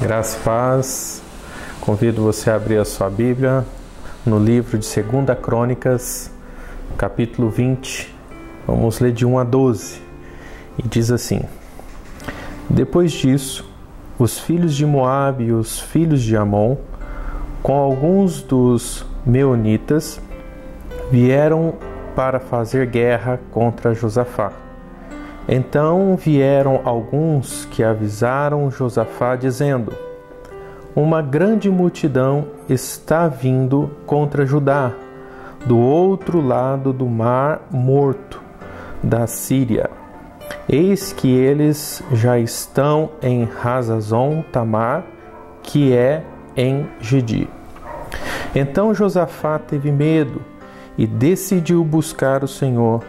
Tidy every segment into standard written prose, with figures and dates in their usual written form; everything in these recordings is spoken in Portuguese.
Graça e paz. Convido você a abrir a sua Bíblia no livro de 2 Crônicas, capítulo 20. Vamos ler de 1 a 12. E diz assim: Depois disso, os filhos de Moabe e os filhos de Amon, com alguns dos meunitas, vieram para fazer guerra contra Josafá. Então vieram alguns que avisaram Josafá, dizendo: Uma grande multidão está vindo contra Judá, do outro lado do Mar Morto, da Síria. Eis que eles já estão em Hazazon Tamar, que é em Gedi. Então Josafá teve medo e decidiu buscar o Senhor,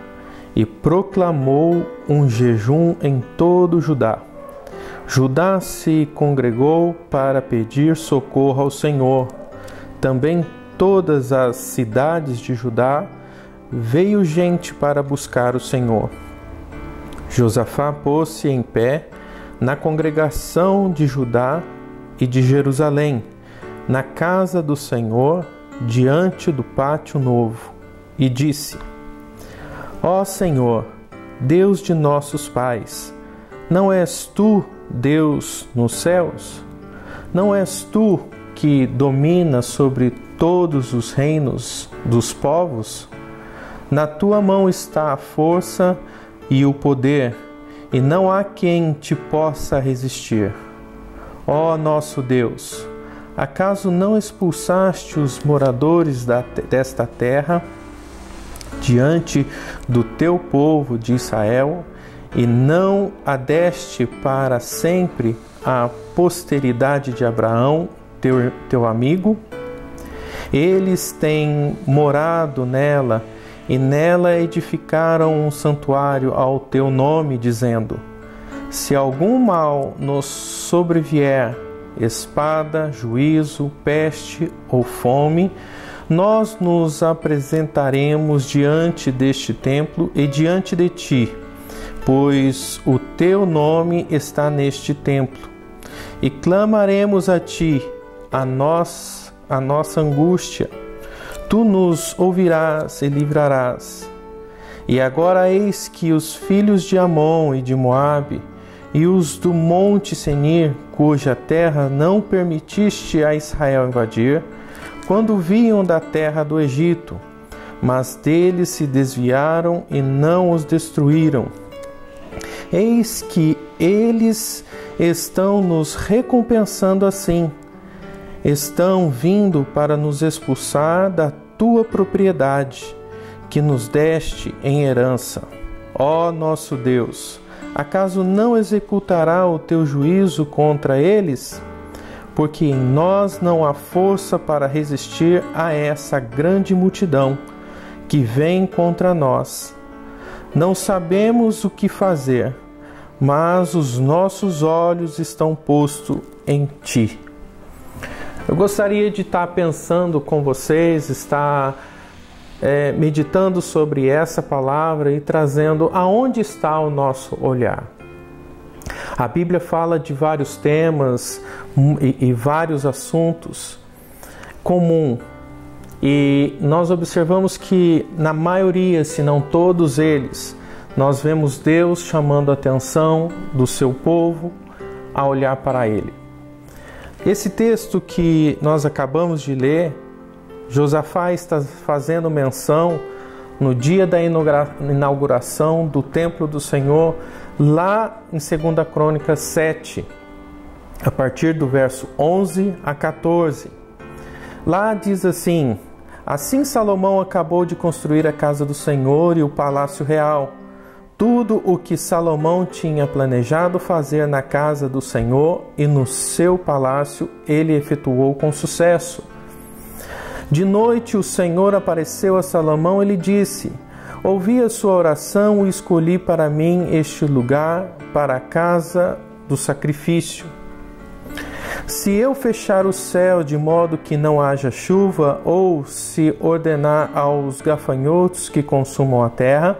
e proclamou um jejum em todo Judá. Judá se congregou para pedir socorro ao Senhor. Também todas as cidades de Judá veio gente para buscar o Senhor. Josafá pôs-se em pé na congregação de Judá e de Jerusalém, na casa do Senhor, diante do pátio novo, e disse: Ó Senhor, Deus de nossos pais, não és tu Deus nos céus? Não és tu que dominas sobre todos os reinos dos povos? Na tua mão está a força e o poder, e não há quem te possa resistir. Ó nosso Deus, acaso não expulsaste os moradores desta terra diante do teu povo de Israel, e não a deste para sempre à posteridade de Abraão, teu amigo? Eles têm morado nela, e nela edificaram um santuário ao teu nome, dizendo: Se algum mal nos sobrevier, espada, juízo, peste ou fome, nós nos apresentaremos diante deste templo e diante de ti, pois o teu nome está neste templo, e clamaremos a ti a nossa angústia. Tu nos ouvirás e livrarás. E agora eis que os filhos de Amon e de Moabe, e os do monte Senir, cuja terra não permitiste a Israel invadir, quando vinham da terra do Egito, mas deles se desviaram e não os destruíram. Eis que eles estão nos recompensando assim. Estão vindo para nos expulsar da tua propriedade, que nos deste em herança. Ó nosso Deus, acaso não executará o teu juízo contra eles? Porque em nós não há força para resistir a essa grande multidão que vem contra nós. Não sabemos o que fazer, mas os nossos olhos estão postos em ti. Eu gostaria de estar pensando com vocês, meditando sobre essa palavra e trazendo aonde está o nosso olhar. A Bíblia fala de vários temas e vários assuntos comuns. E nós observamos que na maioria, se não todos eles, nós vemos Deus chamando a atenção do seu povo a olhar para Ele. Esse texto que nós acabamos de ler, Josafá está fazendo menção no dia da inauguração do templo do Senhor, lá em 2 Crônicas 7, a partir do verso 11 a 14. Lá diz assim: Assim Salomão acabou de construir a casa do Senhor e o palácio real. Tudo o que Salomão tinha planejado fazer na casa do Senhor e no seu palácio, ele efetuou com sucesso. De noite o Senhor apareceu a Salomão e lhe disse: Ouvi a sua oração e escolhi para mim este lugar para a casa do sacrifício. Se eu fechar o céu de modo que não haja chuva, ou se ordenar aos gafanhotos que consumam a terra,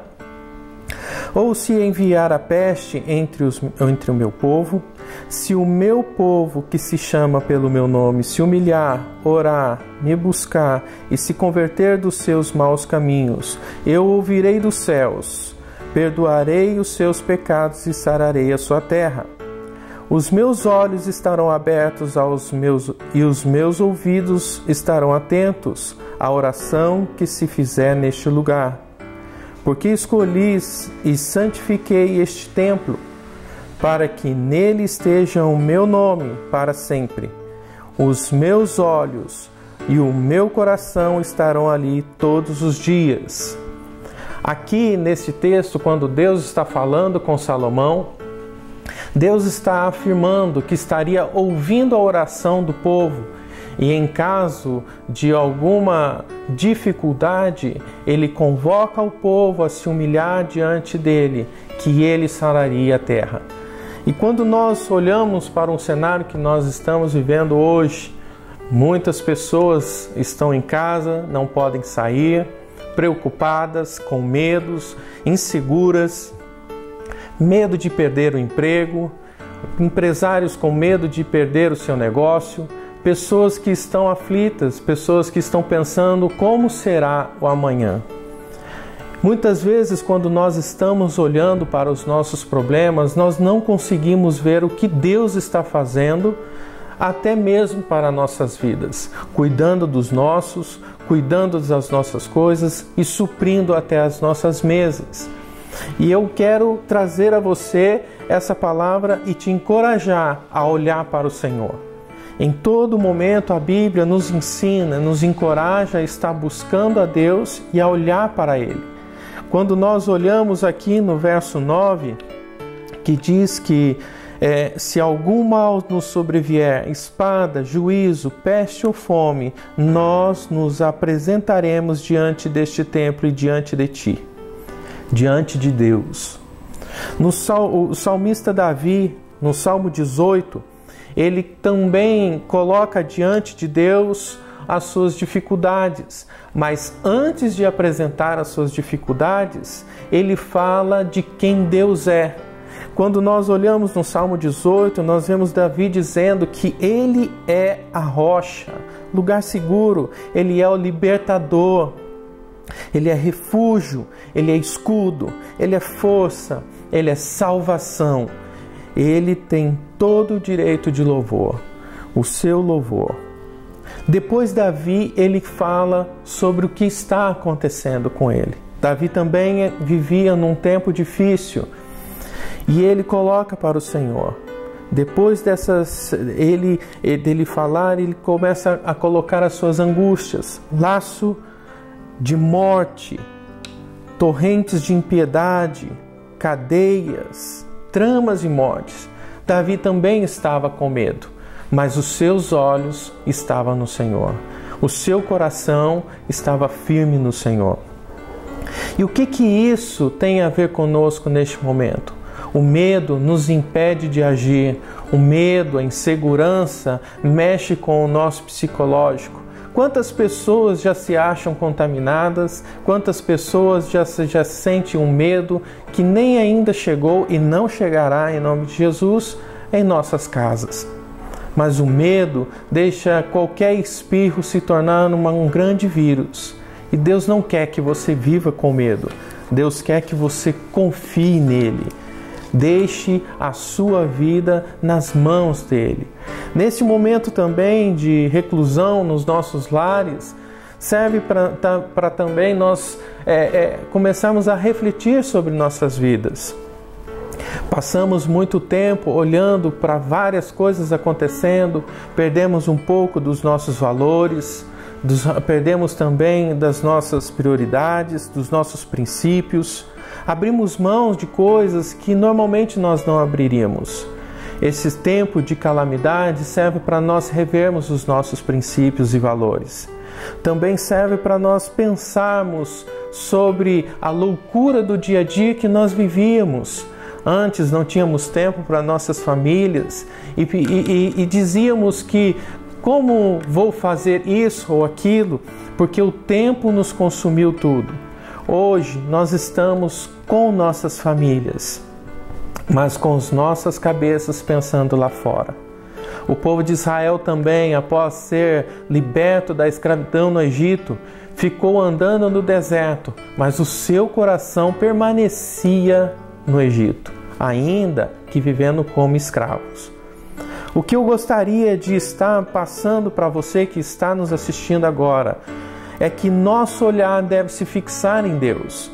ou se enviar a peste entre o meu povo, Se o meu povo, que se chama pelo meu nome, se humilhar, orar, me buscar e se converter dos seus maus caminhos, eu ouvirei dos céus, perdoarei os seus pecados e sararei a sua terra. Os meus olhos estarão abertos e os meus ouvidos estarão atentos à oração que se fizer neste lugar. Porque escolhi e santifiquei este templo, para que nele esteja o meu nome para sempre. Os meus olhos e o meu coração estarão ali todos os dias. Aqui neste texto, quando Deus está falando com Salomão, Deus está afirmando que estaria ouvindo a oração do povo e em caso de alguma dificuldade, ele convoca o povo a se humilhar diante dele, que ele sararia a terra. E quando nós olhamos para um cenário que nós estamos vivendo hoje, muitas pessoas estão em casa, não podem sair, preocupadas, com medos, inseguras, medo de perder o emprego, empresários com medo de perder o seu negócio, pessoas que estão aflitas, pessoas que estão pensando como será o amanhã. Muitas vezes, quando nós estamos olhando para os nossos problemas, nós não conseguimos ver o que Deus está fazendo, até mesmo para nossas vidas, cuidando dos nossos, cuidando das nossas coisas e suprindo até as nossas mesas. E eu quero trazer a você essa palavra e te encorajar a olhar para o Senhor. Em todo momento a Bíblia nos ensina, nos encoraja a estar buscando a Deus e a olhar para Ele. Quando nós olhamos aqui no verso 9, que diz que se algum mal nos sobrevier, espada, juízo, peste ou fome, nós nos apresentaremos diante deste templo e diante de Ti, diante de Deus. O salmista Davi, no Salmo 18, ele também coloca diante de Deus as suas dificuldades, mas antes de apresentar as suas dificuldades, ele fala de quem Deus é. Quando nós olhamos no Salmo 18, nós vemos Davi dizendo que ele é a rocha, lugar seguro, ele é o libertador, ele é refúgio, ele é escudo, ele é força, ele é salvação. Ele tem todo o direito de louvor, o seu louvor. Depois Davi, ele fala sobre o que está acontecendo com ele. Davi também vivia num tempo difícil e ele coloca para o Senhor. Depois dele falar, ele começa a colocar as suas angústias, laço de morte, torrentes de impiedade, cadeias, tramas de mortes. Davi também estava com medo, mas os seus olhos estavam no Senhor. O seu coração estava firme no Senhor. E o que isso tem a ver conosco neste momento? O medo nos impede de agir. O medo, a insegurança, mexe com o nosso psicológico. Quantas pessoas já se acham contaminadas? Quantas pessoas já sentem um medo que nem ainda chegou e não chegará, em nome de Jesus, em nossas casas? Mas o medo deixa qualquer espirro se tornar um grande vírus. E Deus não quer que você viva com medo. Deus quer que você confie nele. Deixe a sua vida nas mãos dele. Nesse momento também de reclusão nos nossos lares, serve para também nós começarmos a refletir sobre nossas vidas. Passamos muito tempo olhando para várias coisas acontecendo, perdemos um pouco dos nossos valores, perdemos também das nossas prioridades, dos nossos princípios. Abrimos mãos de coisas que normalmente nós não abriríamos. Esse tempo de calamidade serve para nós revermos os nossos princípios e valores. Também serve para nós pensarmos sobre a loucura do dia a dia que nós vivíamos. Antes não tínhamos tempo para nossas famílias e dizíamos que como vou fazer isso ou aquilo, porque o tempo nos consumiu tudo. Hoje nós estamos com nossas famílias. mas com as nossas cabeças pensando lá fora. O povo de Israel também, após ser liberto da escravidão no Egito, ficou andando no deserto, mas o seu coração permanecia no Egito, ainda que vivendo como escravos. O que eu gostaria de estar passando para você que está nos assistindo agora é que nosso olhar deve se fixar em Deus.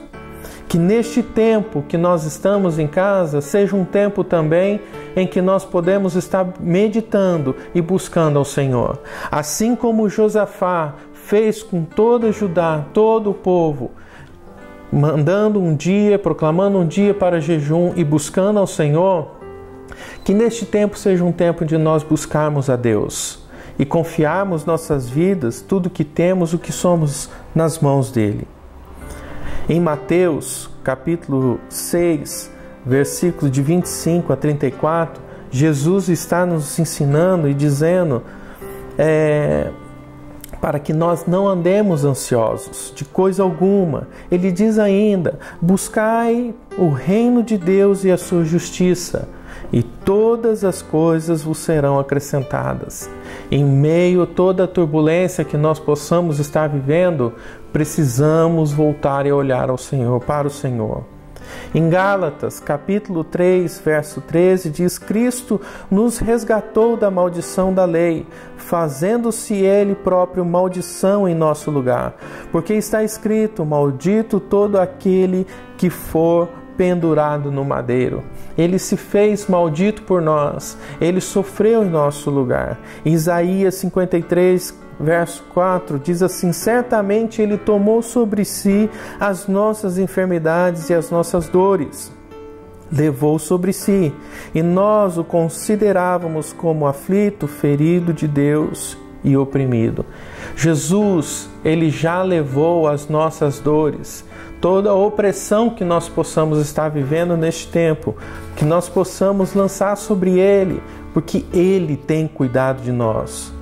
Que neste tempo que nós estamos em casa seja um tempo também em que nós podemos estar meditando e buscando ao Senhor. Assim como Josafá fez com toda Judá, todo o povo, mandando um dia, proclamando um dia para jejum e buscando ao Senhor, que neste tempo seja um tempo de nós buscarmos a Deus e confiarmos nossas vidas, tudo que temos, o que somos, nas mãos dele. Em Mateus, capítulo 6, versículos de 25 a 34, Jesus está nos ensinando e dizendo para que nós não andemos ansiosos de coisa alguma. Ele diz ainda: buscai o reino de Deus e a sua justiça, e todas as coisas vos serão acrescentadas. Em meio a toda a turbulência que nós possamos estar vivendo, precisamos voltar e olhar ao Senhor, para o Senhor. Em Gálatas, capítulo 3, verso 13, diz: Cristo nos resgatou da maldição da lei, fazendo-se Ele próprio maldição em nosso lugar. Porque está escrito: maldito todo aquele que for pendurado no madeiro. Ele se fez maldito por nós, ele sofreu em nosso lugar. Isaías 53, verso 4 diz assim: certamente ele tomou sobre si as nossas enfermidades e as nossas dores, levou sobre si, e nós o considerávamos como aflito, ferido de Deus e oprimido. Jesus, ele já levou as nossas dores, toda a opressão que nós possamos estar vivendo neste tempo, que nós possamos lançar sobre Ele, porque Ele tem cuidado de nós.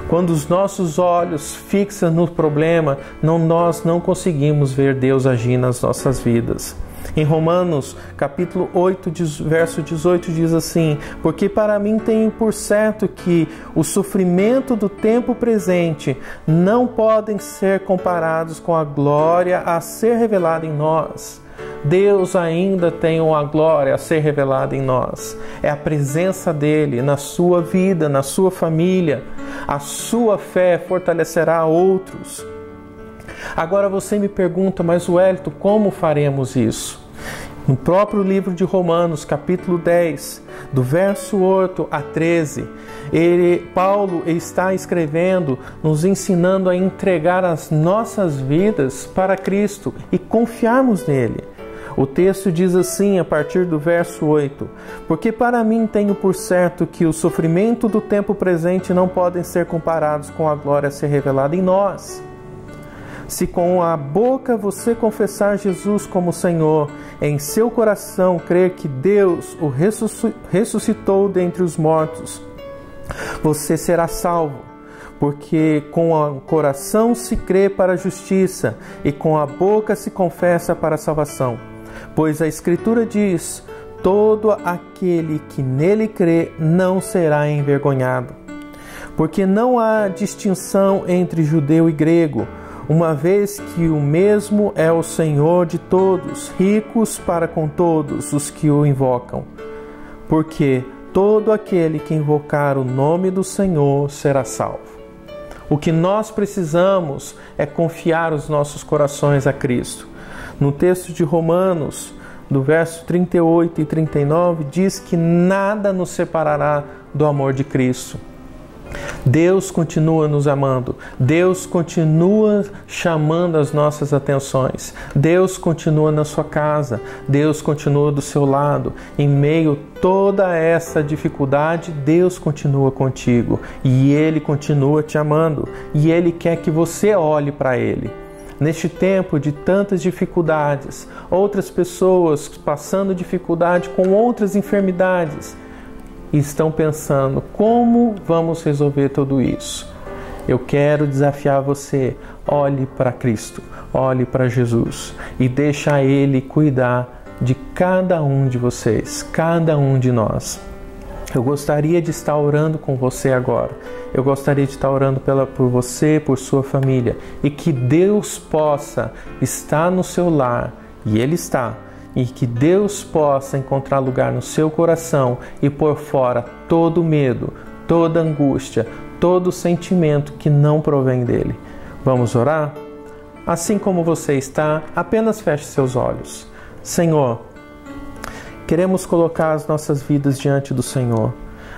Quando os nossos olhos fixam no problema, nós não conseguimos ver Deus agir nas nossas vidas. Em Romanos, capítulo 8, verso 18, diz assim: porque para mim tenho por certo que o sofrimento do tempo presente não podem ser comparados com a glória a ser revelada em nós. Deus ainda tem uma glória a ser revelada em nós. É a presença dele na sua vida, na sua família. A sua fé fortalecerá outros. Agora você me pergunta: mas Wellington, como faremos isso? No próprio livro de Romanos, capítulo 10, do verso 8 a 13, Paulo está escrevendo, nos ensinando a entregar as nossas vidas para Cristo e confiarmos nele. O texto diz assim, a partir do verso 8: porque para mim tenho por certo que o sofrimento do tempo presente não podem ser comparados com a glória a ser revelada em nós. Se com a boca você confessar Jesus como Senhor, em seu coração crer que Deus o ressuscitou dentre os mortos, você será salvo. Porque com o coração se crê para a justiça e com a boca se confessa para a salvação. Pois a Escritura diz: todo aquele que nele crê não será envergonhado. Porque não há distinção entre judeu e grego, uma vez que o mesmo é o Senhor de todos, ricos para com todos os que o invocam. Porque todo aquele que invocar o nome do Senhor será salvo. O que nós precisamos é confiar os nossos corações a Cristo. No texto de Romanos, do verso 38 e 39, diz que nada nos separará do amor de Cristo. Deus continua nos amando, Deus continua chamando as nossas atenções, Deus continua na sua casa, Deus continua do seu lado. Em meio a toda essa dificuldade, Deus continua contigo e Ele continua te amando e Ele quer que você olhe para Ele. Neste tempo de tantas dificuldades, outras pessoas passando dificuldade com outras enfermidades, e estão pensando: como vamos resolver tudo isso? Eu quero desafiar você: olhe para Cristo, olhe para Jesus e deixa Ele cuidar de cada um de vocês, cada um de nós. Eu gostaria de estar orando com você agora. Eu gostaria de estar orando por você, por sua família. E que Deus possa estar no seu lar, e Ele está. E que Deus possa encontrar lugar no seu coração e pôr fora todo medo, toda angústia, todo sentimento que não provém dEle. Vamos orar? Assim como você está, apenas feche seus olhos. Senhor, queremos colocar as nossas vidas diante do Senhor.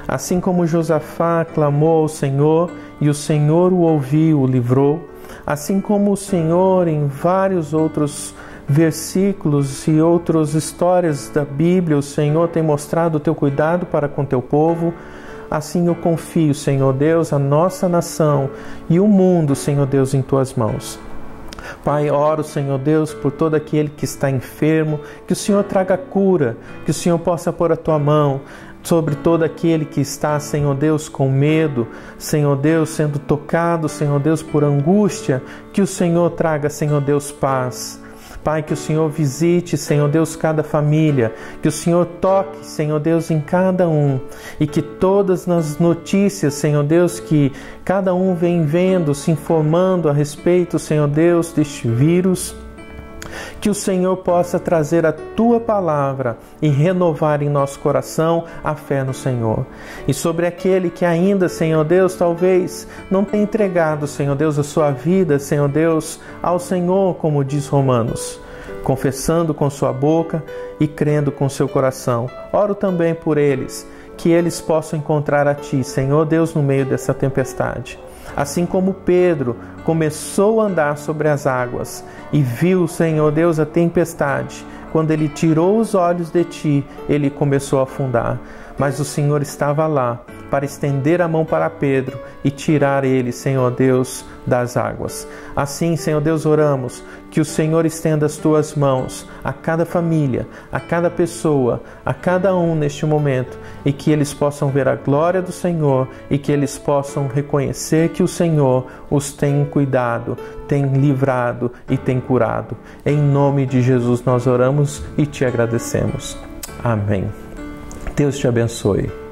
Assim como Josafá clamou ao Senhor e o Senhor o ouviu, o livrou, assim como o Senhor em vários outros versículos e outras histórias da Bíblia, o Senhor tem mostrado o teu cuidado para com teu povo. Assim eu confio, Senhor Deus, a nossa nação e o mundo, Senhor Deus, em tuas mãos. Pai, oro, Senhor Deus, por todo aquele que está enfermo, que o Senhor traga cura, que o Senhor possa pôr a tua mão sobre todo aquele que está, Senhor Deus, com medo, Senhor Deus, sendo tocado, Senhor Deus, por angústia, que o Senhor traga, Senhor Deus, paz. Pai, que o Senhor visite, Senhor Deus, cada família, que o Senhor toque, Senhor Deus, em cada um, e que todas as notícias, Senhor Deus, que cada um vem vendo, se informando a respeito, Senhor Deus, deste vírus, que o Senhor possa trazer a Tua palavra e renovar em nosso coração a fé no Senhor. E sobre aquele que ainda, Senhor Deus, talvez não tenha entregado, Senhor Deus, a sua vida, Senhor Deus, ao Senhor, como diz Romanos, confessando com sua boca e crendo com seu coração. Oro também por eles, que eles possam encontrar a Ti, Senhor Deus, no meio dessa tempestade. Assim como Pedro começou a andar sobre as águas e viu, Senhor Deus, a tempestade, quando ele tirou os olhos de Ti, ele começou a afundar. Mas o Senhor estava lá para estender a mão para Pedro e tirar ele, Senhor Deus, das águas. Assim, Senhor Deus, oramos que o Senhor estenda as Tuas mãos a cada família, a cada pessoa, a cada um neste momento, e que eles possam ver a glória do Senhor e que eles possam reconhecer que o Senhor os tem cuidado, tem livrado e tem curado. Em nome de Jesus nós oramos e Te agradecemos. Amém. Deus te abençoe.